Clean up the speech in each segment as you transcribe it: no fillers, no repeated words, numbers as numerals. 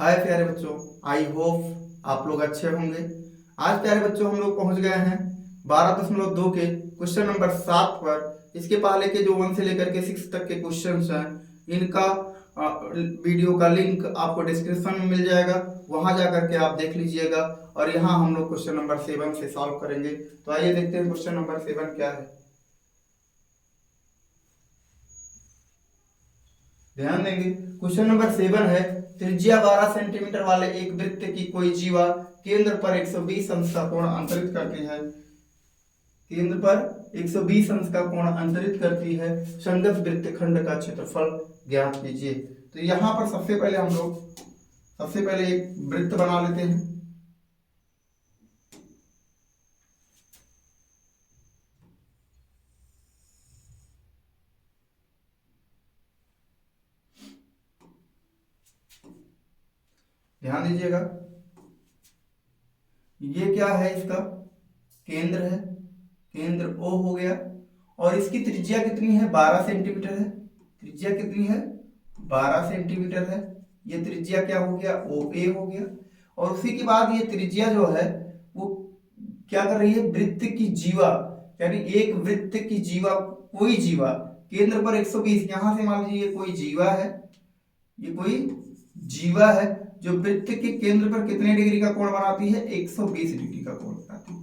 हाय प्यारे बच्चों, I hope आप लोग अच्छे होंगे। आज प्यारे बच्चों हम लोग पहुंच गए हैं 12.2 के क्वेश्चन नंबर 7 पर। इसके पहले के जो 1 से लेकर के 6 तक के क्वेश्चंस हैं, इनका वीडियो का लिंक आपको डिस्क्रिप्शन में मिल जाएगा, वहां जाकर के आप देख लीजिएगा। और यहाँ हम लोग क्वेश्चन नंबर 7 से सॉल्व करेंगे। तो आइए देखते हैं क्वेश्चन नंबर 7 क्या है। ध्यान देंगे, क्वेश्चन नंबर 7 है, त्रिज्या 12 सेंटीमीटर वाले एक वृत्त की कोई जीवा केंद्र पर 120 अंश का कोण अंतरित करती है। केंद्र पर 120 अंश का कोण अंतरित करती है, संगत वृत्त खंड का क्षेत्रफल ज्ञात कीजिए। तो यहाँ पर सबसे पहले एक वृत्त बना लेते हैं। ध्यान दीजिएगा, ये क्या है, इसका केंद्र है, केंद्र O हो गया। और इसकी त्रिज्या कितनी है? 12 सेंटीमीटर है। त्रिज्या कितनी है? 12 सेंटीमीटर है। ये त्रिज्या क्या हो गया? OA हो गया। और उसी के बाद ये त्रिज्या जो है वो क्या कर रही है? वृत्त की जीवा, यानी एक वृत्त की जीवा, कोई जीवा केंद्र पर 120, यहां से मान लीजिए ये कोई जीवा है, ये कोई जीवा है जो वृत्त के केंद्र पर कितने डिग्री का कोण बनाती है? 120 डिग्री का कोण बनाती है।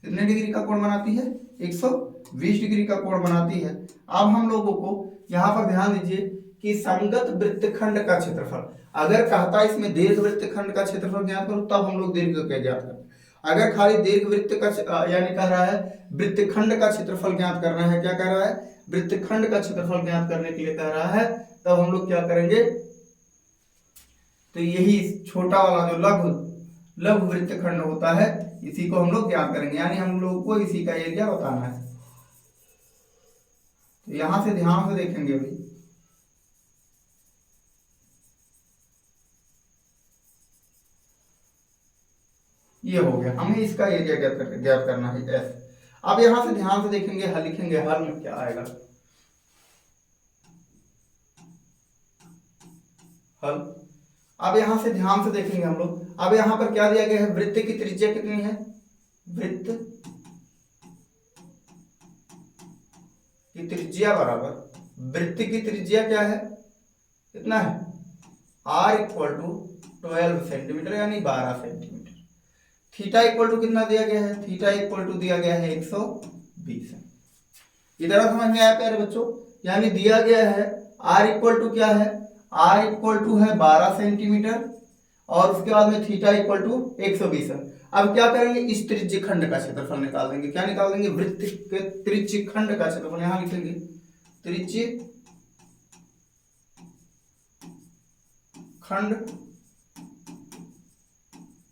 कितने डिग्री का कोण बनाती है? 120 डिग्री का कोण बनाती है। अब हम लोगों को यहाँ पर ध्यान दीजिए कि संगत वृत्तखंड का क्षेत्रफल, अगर कहता इसमें दीर्घ वृत्तखंड का क्षेत्रफल ज्ञात करो, तब हम लोग दीर्घ का ज्ञात करते हैं। अगर खाली दीर्घ वृत्त का यानी कह रहा है वृत्तखंड का क्षेत्रफल ज्ञात करना है, क्या कह रहा है? वृत्तखंड का क्षेत्रफल ज्ञात करने के लिए कह रहा है, तब हम लोग क्या करेंगे? तो यही छोटा वाला जो लघु वृत्तखंड होता है, इसी को हम लोग ज्ञात करेंगे, यानी हम लोग को इसी का एरिया बताना है। तो यहां से ध्यान से देखेंगे भाई, ये हो गया, हमें इसका एरिया ज्ञात करना है S। अब यहां से ध्यान से देखेंगे, हल लिखेंगे, हल में क्या आएगा? हल। अब यहां से ध्यान से देखेंगे हम लोग, अब यहां पर क्या दिया गया है? वृत्त की त्रिज्या कितनी है? वृत्त की त्रिज्या बराबर, वृत्त की त्रिज्या क्या है? कितना है? R इक्वल टू 12 सेंटीमीटर, यानी 12 सेंटीमीटर। थीटा इक्वल टू कितना दिया गया है? थीटा इक्वल टू दिया गया है 120। इधर समझ में आया प्यारे बच्चों? यानी दिया गया है R इक्वल टू क्या है? R इक्वल टू है 12 सेंटीमीटर, और उसके बाद में थीटा इक्वल टू 120 है। अब क्या करेंगे? इस त्रिज्य खंड का क्षेत्रफल निकाल देंगे। क्या निकाल देंगे? वृत्त के त्रिज्य खंड का क्षेत्रफल, यहां लिखेंगे त्रिज्य खंड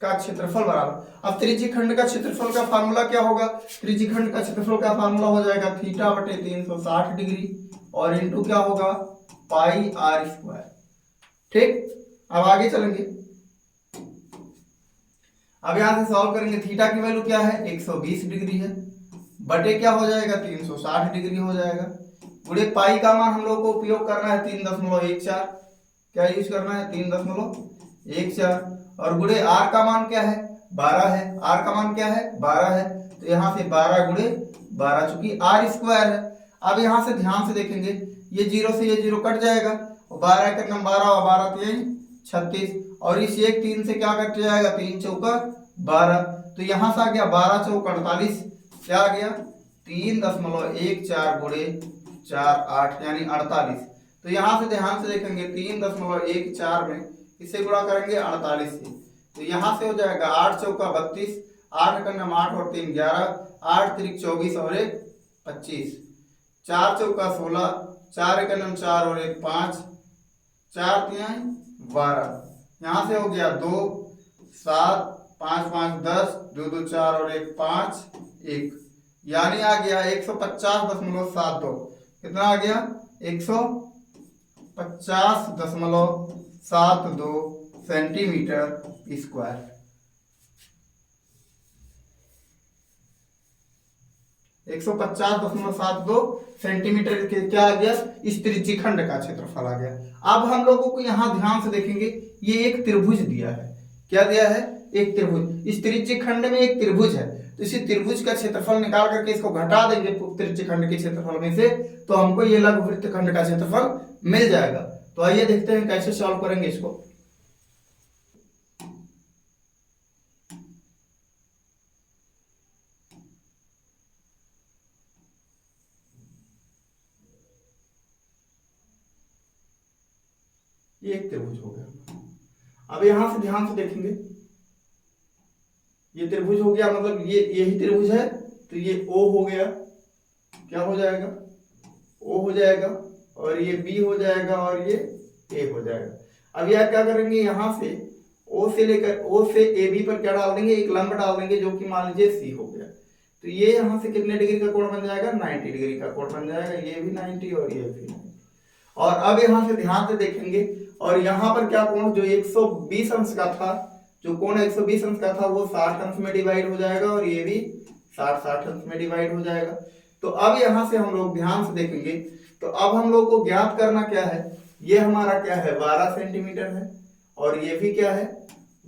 का क्षेत्रफल बराबर। अब त्रिज्य खंड का क्षेत्रफल का फार्मूला क्या होगा? त्रिज्य खंड का क्षेत्रफल का फार्मूला हो जाएगा थीटा बटे 360 डिग्री, और इनटू क्या होगा? पाई R स्क्वायर। ठीक, अब आगे चलेंगे। अब यहां से सॉल्व करेंगे, थीटा की वैल्यू क्या है? 120 डिग्री है, बटे क्या हो जाएगा? 360 डिग्री हो जाएगा, गुणे पाई का मान हम लोग को उपयोग करना है 3.14। क्या यूज करना है? 3.14, और गुणे R का मान क्या है? 12 है। R का मान क्या है? 12 है। तो यहाँ से 12 गुणे 12, चूंकि R स्क्वायर है। अब यहाँ से ध्यान से देखेंगे, ये जीरो से ये जीरो कट जाएगा, और 12 का नंबर 12 और 12 3 36, और इस एक 3 से क्या कट जाएगा? 3 चौका 12। तो यहाँ से आ गया 12 चौका 48, क्या आ गया? 3.14 गुणे 4 8, यानी 48। तो यहाँ से ध्यान से देखेंगे, 3.14 में इसे गुणा करेंगे 48 से, तो यहाँ से हो जाएगा 8 चौका 32, 8 का नाम 8 और 3 11, 8 त्रिक 24 और 1 25, 4 चौका 16, 4 का नाम 4 और 1 5, 4 3 12, यहाँ से हो गया 2 7 5 5 10, 2 2 4 और 1 5 1, यानी आ गया 150.72। कितना आ गया? 150.72 सेंटीमीटर स्क्वायर। 150.72 सेंटीमीटर के क्या आ गया, इस त्रिज्यीय खंड का क्षेत्रफल आ गया। अब हम लोगों को यहाँ ध्यान से देखेंगे, ये एक त्रिभुज दिया है। क्या दिया है, एक त्रिभुज। इस त्रिज्यीय खंड में एक त्रिभुज है, तो इसी त्रिभुज का क्षेत्रफल निकाल करके इसको घटा देंगे त्रिज्यीय खंड के क्षेत्रफल में से, तो हमको ये लघुवृत्त खंड का क्षेत्रफल मिल जाएगा। तो आइए देखते हैं कैसे सॉल्व करेंगे इसको। ये एक त्रिभुज हो गया। अब यहां से ध्यान से देखेंगे, ये त्रिभुज हो गया, मतलब ये यही त्रिभुज है, तो ये O हो गया, क्या हो जाएगा, O हो जाएगा, और ये B हो जाएगा, और ये A हो जाएगा। अब यह क्या करेंगे, यहां से O से लेकर O से AB पर क्या डाल देंगे, एक लंब डाल देंगे, जो कि मान लीजिए C हो गया। तो ये यहां से कितने डिग्री का कोण बन जाएगा, 90 डिग्री का कोण बन जाएगा। ये भी 90 और ये भी 90। और अब यहां से ध्यान से देखेंगे, और यहाँ पर क्या कोण जो 120 अंश का था, जो कोण 120 अंश का था, वो 60 अंश में डिवाइड हो जाएगा, और ये भी 60 अंश में डिवाइड हो जाएगा। तो अब यहाँ से हम लोग ध्यान से देखेंगे, तो अब हम लोग को ज्ञात करना क्या है, ये हमारा क्या है, 12 सेंटीमीटर है, और ये भी क्या है,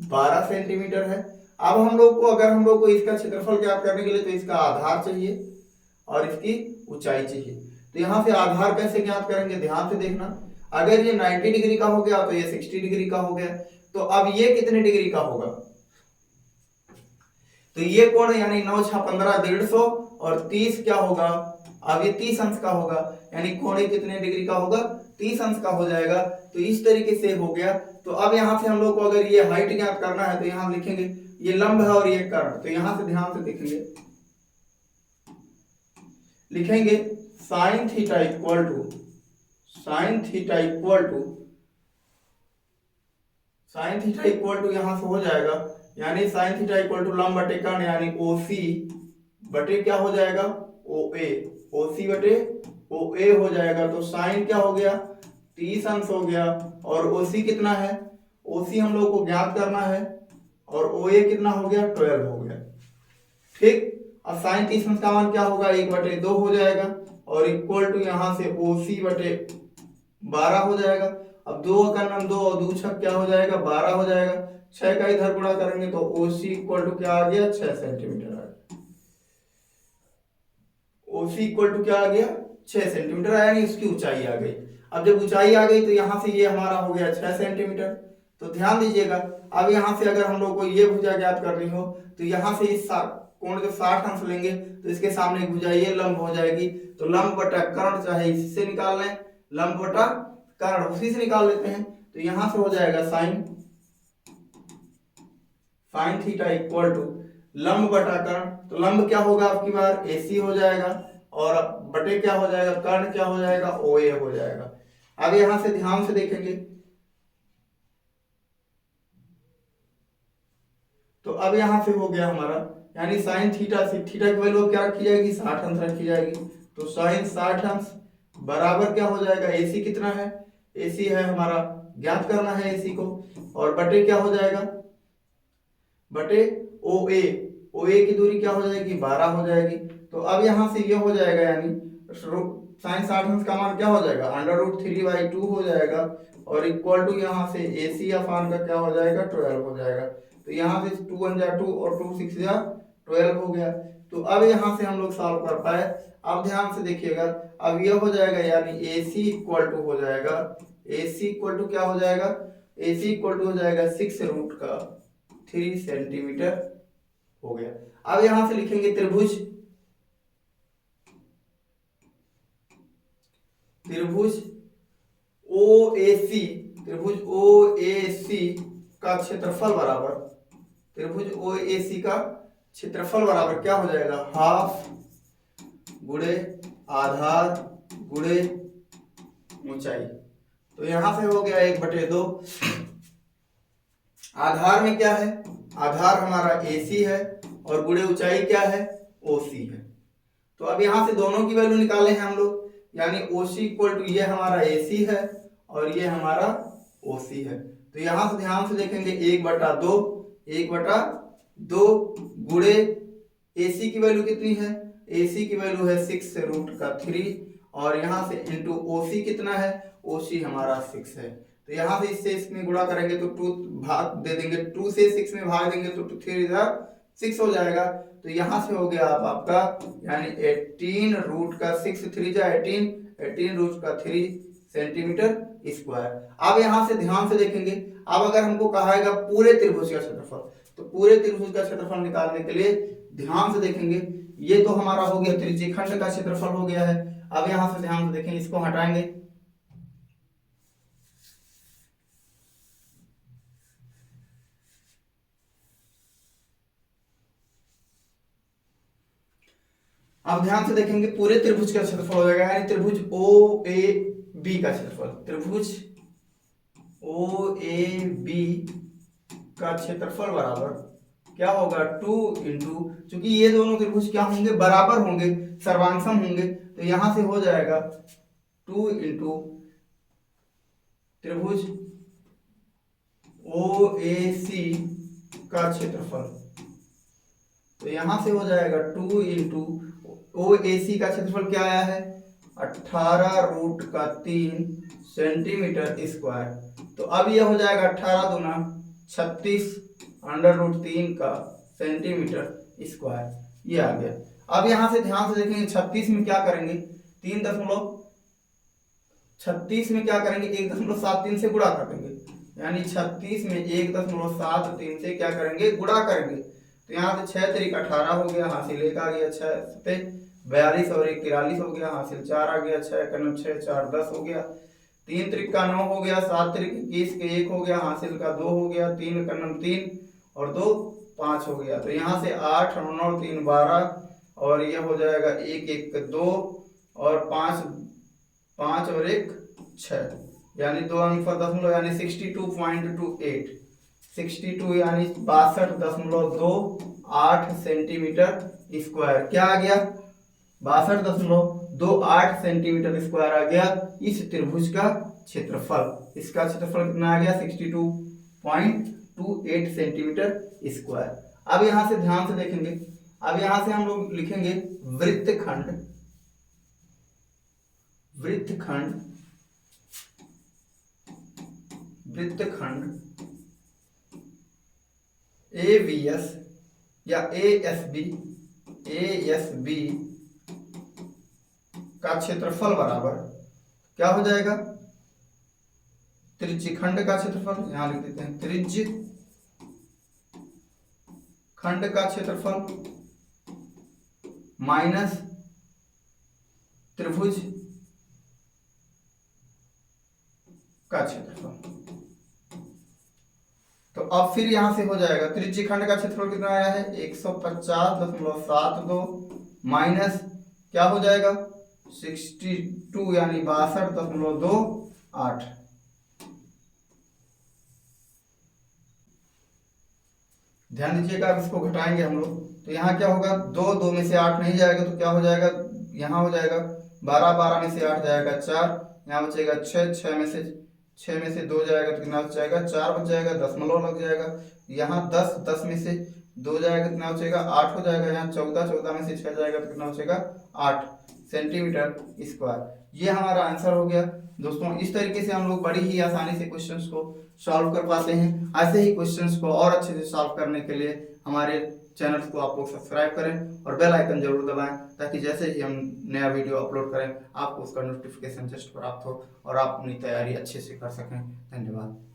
12 सेंटीमीटर है। अब हम लोग को, अगर हम लोग को इसका क्षेत्रफल ज्ञात करने के लिए, तो इसका आधार चाहिए और इसकी ऊंचाई चाहिए। तो यहाँ से आधार कैसे ज्ञात करेंगे, ध्यान से देखना। अगर ये 90 डिग्री का हो गया, तो ये 60 डिग्री का हो गया। तो अब ये कितने डिग्री का होगा, तो ये कोण यानी 9 6 15 150, और 30 क्या होगा, अब ये 30 अंश का होगा, यानी कोण कितने डिग्री का होगा, 30 अंश का हो जाएगा। तो इस तरीके से हो गया। तो अब यहाँ से हम लोग को अगर ये हाइट ज्ञात करना है, तो यहाँ लिखेंगे, ये लंब है और ये कर्ण। तो यहाँ से ध्यान से देखेंगे, लिखेंगे साइन थीटा इक्वल टू यहां से हो जाएगा, यानी साइन थीटा इक्वल टू लंब बटे कर्ण, यानी OC बटे क्या हो जाएगा, OC बटे OA हो जाएगा। तो साइन क्या हो गया, 30 अंश हो गया, और OC कितना है, OC हम लोग को ज्ञात करना है, और OA कितना हो गया, 12 हो गया। ठीक। अब साइन 30 अंश का मान क्या होगा, 1/2 हो जाएगा, और इक्वल टू यहाँ से OC बटे 12 हो जाएगा। अब 2 का नाम 2 और 2 छक क्या हो जाएगा, 12 हो जाएगा। 6 का इधर गुणा करेंगे, तो OC इक्वल टू क्या आ गया, 6 सेंटीमीटर आ गया। OC इक्वल टू क्या आ गया, 6 सेंटीमीटर आया, यानी उसकी ऊंचाई आ गई। अब जब ऊंचाई आ गई, तो यहाँ से ये हमारा हो गया 6 सेंटीमीटर। तो ध्यान दीजिएगा, अब यहाँ से अगर हम लोग को ये भुजा ज्ञात करनी हो, तो यहाँ से इस कोण के 60 अंश लेंगे, तो इसके सामने भुजा ये लंब हो जाएगी। तो लंब बटा कर्ण चाहे इससे निकाल लें, लंब बटा कर्ण उसी से निकाल लेते हैं। तो यहां से हो जाएगा साइन थीटा इक्वल टू लंब बटा कर्ण। तो लंब क्या होगा आपकी बार, AC हो जाएगा, और बटे क्या हो जाएगा, कर्ण क्या हो जाएगा, OA हो जाएगा। अब यहां से ध्यान से देखेंगे, तो अब यहां से हो गया हमारा, यानी साइन थीटा से थीटा की वैल्यू क्या रखी जाएगी, 60 अंश रखी जाएगी। तो साइन 60 अंश बराबर क्या हो जाएगा, AC कितना है, AC है हमारा, ज्ञात करना है AC को, और बटे क्या हो जाएगा, बटे OA की दूरी क्या हो जाएगी, 12 हो जाएगी। तो अब यहां से ये हो जाएगा, यानी साइन 60 अंश का मान क्या हो जाएगा, √3/2 हो जाएगा, और इक्वल टू यहाँ से AC अपान का क्या हो जाएगा, 12 हो जाएगा। तो यहाँ से 2 1 जा 2 और 2 6 जा 12 हो गया। तो अब यहाँ से हम लोग सॉल्व कर पाए। अब ध्यान से देखिएगा, अब ये हो जाएगा, यानी AC इक्वल टू हो जाएगा, AC इक्वल टू क्या हो जाएगा, AC इक्वल टू हो जाएगा 6√3 सेंटीमीटर हो गया। अब यहां से लिखेंगे त्रिभुज OAC का क्षेत्रफल बराबर क्या हो जाएगा, हाफ गुणे आधार गुणे ऊंचाई। तो यहां से हो गया 1/2। आधार में क्या है, आधार हमारा AC है, और गुणे ऊंचाई क्या है, OC है। तो अब यहां से दोनों की वैल्यू निकाले हैं हम लोग, यानी OC इक्वल टू ये हमारा AC है, और ये हमारा OC है। तो यहां से ध्यान से देखेंगे, 1/2 गुणे AC की वैल्यू कितनी है, AC की वैल्यू है 6√3 और यहाँ से इंटू OC कितना है, OC हमारा 6 है। तो यहाँ से इससे इसमें गुणा करेंगे तो 2 भाग दे देंगे, 2 से 6 में भाग देंगे तो 3 हो जाएगा। तो यहाँ से हो गया अब आपका यानी 18√6 सेंटीमीटर स्क्वायर। अब यहाँ से ध्यान से देखेंगे, अब अगर हमको कहा है पूरे त्रिभुज का क्षेत्रफल, तो पूरे त्रिभुज का क्षेत्रफल निकालने के लिए ध्यान से देखेंगे, ये तो हमारा हो गया त्रिज्यखंड का क्षेत्रफल हो गया है। अब यहाँ से ध्यान से देखेंगे, इसको हटाएंगे, अब ध्यान से देखेंगे पूरे त्रिभुज का क्षेत्रफल हो जाएगा, यानी त्रिभुज OAB का क्षेत्रफल, त्रिभुज OAB का क्षेत्रफल बराबर क्या होगा 2 इंटू, चूंकि ये दोनों त्रिभुज क्या होंगे, बराबर होंगे, सर्वांगसम होंगे, तो यहां से हो जाएगा 2 इंटू त्रिभुज OAC का क्षेत्रफल। तो यहां से हो जाएगा 2 इंटू OAC का क्षेत्रफल क्या आया है 18√3 सेंटीमीटर स्क्वायर। तो अब यह हो जाएगा 18 दूना 36 √3 का सेंटीमीटर स्क्वायर, ये आ गया। अब यहां से ध्यान से देखेंगे 36 में क्या करेंगे 36 में क्या करेंगे 1.73 से गुणा कर देंगे, यानी 36 में 1.73 से क्या करेंगे गुणा करेंगे। तो यहाँ से 6 3 18 हो गया, हासिल 1 आ गया, 6 7 42 और 1 43 हो गया, हासिल 4 आ गया, 6 1 6 4 10 हो गया, 3 3 का 9 हो गया, 7 3 21 के 1 हो गया, हासिल का 2 हो गया, 3 1 3 और 2 5 हो गया। तो यहाँ से 8 9 3 12 और ये हो जाएगा 1 1 2 और 5 5 और 1 6, यानी 2 अंक पर दशमलव, यानी 62.28 62 यानी 62.28 सेंटीमीटर स्क्वायर क्या आ गया 62.28 सेंटीमीटर स्क्वायर आ गया इस त्रिभुज का क्षेत्रफल। इसका क्षेत्रफल कितना आ गया 62.28 सेंटीमीटर स्क्वायर। अब यहां से ध्यान से देखेंगे, अब यहां से हम लोग लिखेंगे वृत्तखंड, वृत्तखंड वृत्तखंड AVS या ASB का क्षेत्रफल बराबर क्या हो जाएगा त्रिज्यखंड का क्षेत्रफल, यहां लिख देते हैं त्रिज्यखंड का क्षेत्रफल माइनस त्रिभुज का क्षेत्रफल। तो अब फिर यहां से हो जाएगा त्रिज्यखंड का क्षेत्रफल कितना आया है 150.72 माइनस क्या हो जाएगा 62 यानी 62.28। ध्यान दीजिएगा, अब इसको घटाएंगे हम लोग, तो यहाँ क्या होगा 2 में से 8 नहीं जाएगा, तो क्या हो जाएगा यहाँ हो जाएगा 12 में से 8 जाएगा 4, यहाँ बचेगा 6 में से 2 जाएगा तो कितना बच जाएगा 4 बच जाएगा, दशमलव लग जाएगा, यहाँ 10 में से 2 जाएगा कितना बचेगा 8 हो जाएगा, यहाँ 14 में से 6 जाएगा तो कितना बचेगा 8 सेंटीमीटर स्क्वायर। ये हमारा आंसर हो गया। दोस्तों इस तरीके से हम लोग बड़ी ही आसानी से क्वेश्चंस को सॉल्व कर पाते हैं। ऐसे ही क्वेश्चंस को और अच्छे से सॉल्व करने के लिए हमारे चैनल को आप लोग सब्सक्राइब करें और बेल आइकन जरूर दबाएं, ताकि जैसे ही हम नया वीडियो अपलोड करें आपको उसका नोटिफिकेशन जस्ट प्राप्त हो और आप अपनी तैयारी अच्छे से कर सकें। धन्यवाद।